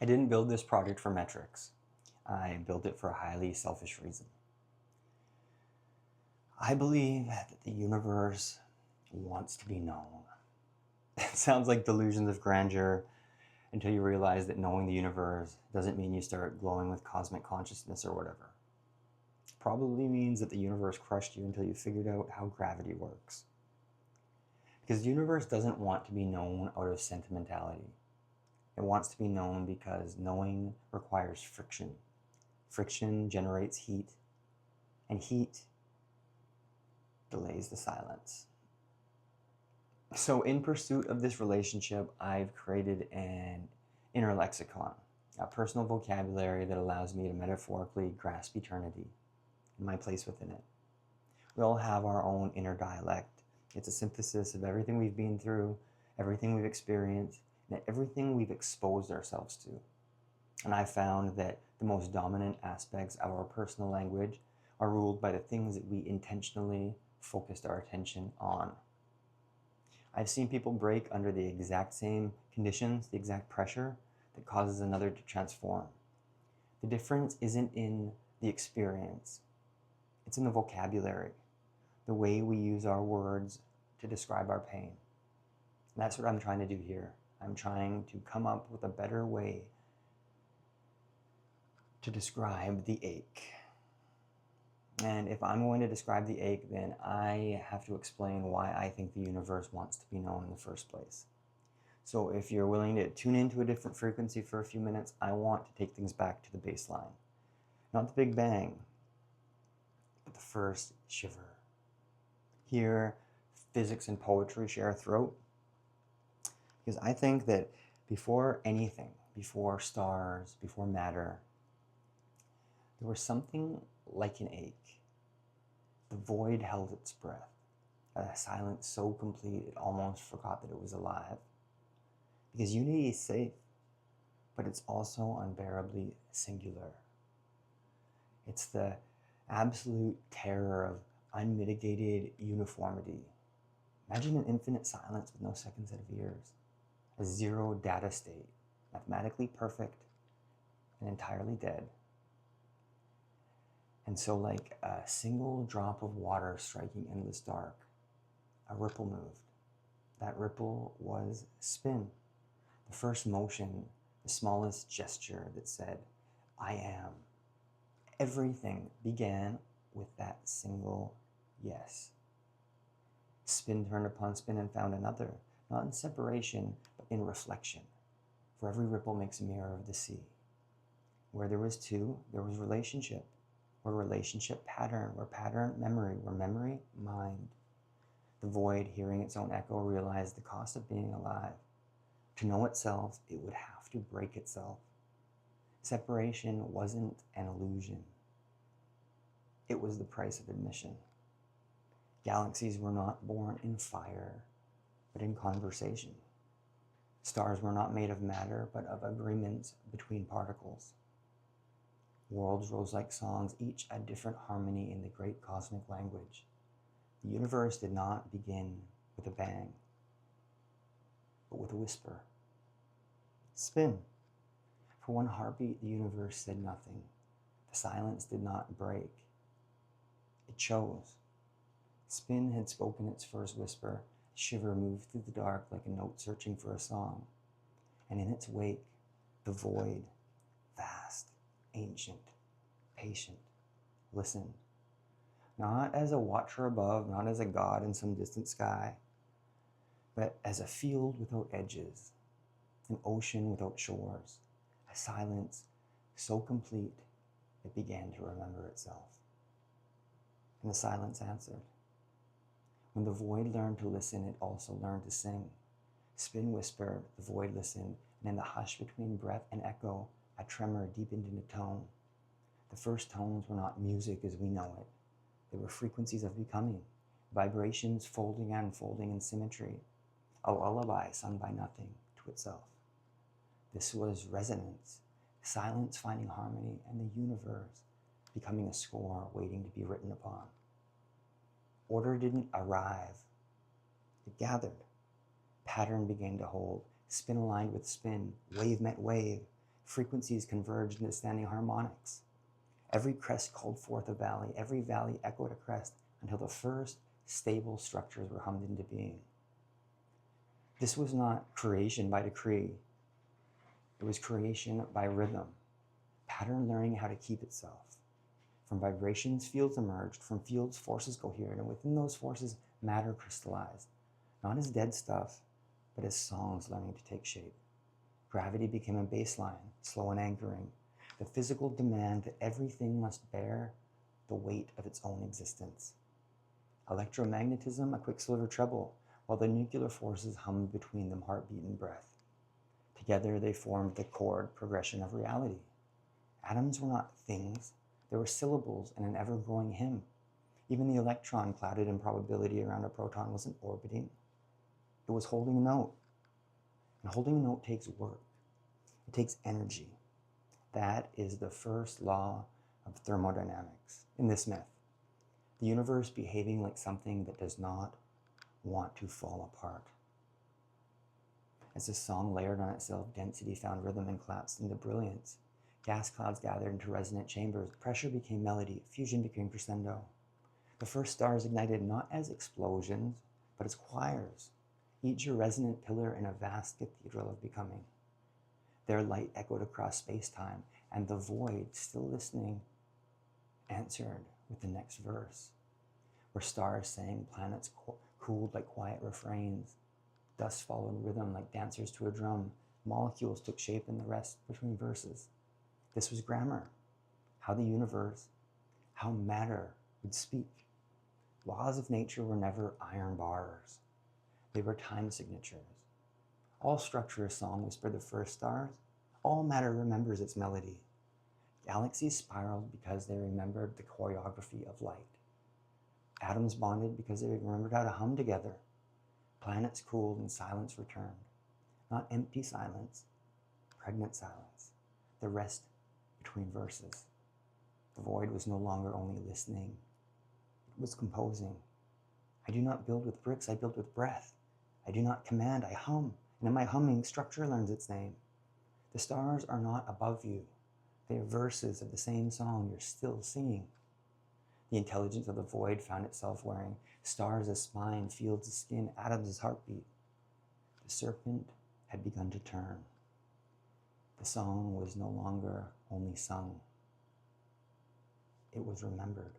I didn't build this project for metrics. I built it for a highly selfish reason. I believe that the universe wants to be known. It sounds like delusions of grandeur until you realize that knowing the universe doesn't mean you start glowing with cosmic consciousness or whatever. It probably means that the universe crushed you until you figured out how gravity works. Because the universe doesn't want to be known out of sentimentality. It wants to be known because knowing requires friction. Friction generates heat, and heat delays the silence. So in pursuit of this relationship, I've created an inner lexicon, a personal vocabulary that allows me to metaphorically grasp eternity and my place within it. We all have our own inner dialect. It's a synthesis of everything we've been through, everything we've experienced, and everything we've exposed ourselves to. And I found that the most dominant aspects of our personal language are ruled by the things that we intentionally focused our attention on. I've seen people break under the exact same conditions, the exact pressure that causes another to transform. The difference isn't in the experience, it's in the vocabulary, the way we use our words to describe our pain. And that's what I'm trying to do here. I'm trying to come up with a better way to describe the ache. And if I'm going to describe the ache, then I have to explain why I think the universe wants to be known in the first place. So if you're willing to tune into a different frequency for a few minutes, I want to take things back to the baseline. Not the Big Bang, but the first shiver. Here, physics and poetry share a throat. Because I think that before anything, before stars, before matter, there was something like an ache. The void held its breath, a silence so complete it almost forgot that it was alive. Because unity is safe, but it's also unbearably singular. It's the absolute terror of unmitigated uniformity. Imagine an infinite silence with no second set of ears, a zero data state, mathematically perfect and entirely dead. And so like a single drop of water striking endless dark, a ripple moved. That ripple was spin, the first motion, the smallest gesture that said, I am. Everything began with that single yes. Spin turned upon spin and found another, not in separation, but in reflection. For every ripple makes a mirror of the sea. Where there was two, there was relationship. Where relationship pattern, where pattern memory, where memory mind. The void, hearing its own echo, realized the cost of being alive. To know itself, it would have to break itself. Separation wasn't an illusion. It was the price of admission. Galaxies were not born in fire, but in conversation. Stars were not made of matter, but of agreements between particles. Worlds rose like songs, each a different harmony in the great cosmic language. The universe did not begin with a bang, but with a whisper. Spin. For one heartbeat, the universe said nothing. The silence did not break. It chose. Spin had spoken its first whisper. A shiver moved through the dark like a note searching for a song. And in its wake, the void, vast, ancient, patient, listened. Not as a watcher above, not as a god in some distant sky, but as a field without edges, an ocean without shores, a silence so complete it began to remember itself. And the silence answered. When the void learned to listen, it also learned to sing. Spin whispered, the void listened, and in the hush between breath and echo, a tremor deepened into tone. The first tones were not music as we know it. They were frequencies of becoming, vibrations folding and unfolding in symmetry, a lullaby sung by nothing to itself. This was resonance, silence finding harmony, and the universe becoming a score waiting to be written upon. Order didn't arrive, it gathered. Pattern began to hold, spin aligned with spin, wave met wave, Frequencies converged into standing harmonics. Every crest called forth a valley, every valley echoed a crest, until the first stable structures were hummed into being. This was not creation by decree. It was creation by rhythm, pattern learning how to keep itself. From vibrations, fields emerged. From fields, forces cohered. And within those forces, matter crystallized. Not as dead stuff, but as songs learning to take shape. Gravity became a baseline, slow and anchoring. The physical demand that everything must bear the weight of its own existence. Electromagnetism, a quicksilver treble, while the nuclear forces hummed between them, heartbeat and breath. Together they formed the chord progression of reality. Atoms were not things. There were syllables in an ever-growing hymn. Even the electron, clouded in probability around a proton, wasn't orbiting. It was holding a note. And holding a note takes work. It takes energy. That is the first law of thermodynamics in this myth. The universe behaving like something that does not want to fall apart. As the song layered on itself, density found rhythm and collapsed into brilliance. Gas clouds gathered into resonant chambers. Pressure became melody. Fusion became crescendo. The first stars ignited not as explosions, but as choirs, each a resonant pillar in a vast cathedral of becoming. Their light echoed across space-time, and the void, still listening, answered with the next verse, where stars sang, planets cooled like quiet refrains. Dust followed rhythm like dancers to a drum. Molecules took shape in the rest between verses. This was grammar, how the universe, how matter would speak. Laws of nature were never iron bars. They were time signatures. All structure is song, whispered the first stars. All matter remembers its melody. Galaxies spiraled because they remembered the choreography of light. Atoms bonded because they remembered how to hum together. Planets cooled and silence returned. Not empty silence, pregnant silence. The rest between verses. The void was no longer only listening. It was composing. I do not build with bricks, I build with breath. I do not command, I hum. And in my humming, structure learns its name. The stars are not above you. They are verses of the same song you're still singing. The intelligence of the void found itself wearing stars as spine, fields as skin, atoms as heartbeat. The serpent had begun to turn. The song was no longer only sung. It was remembered.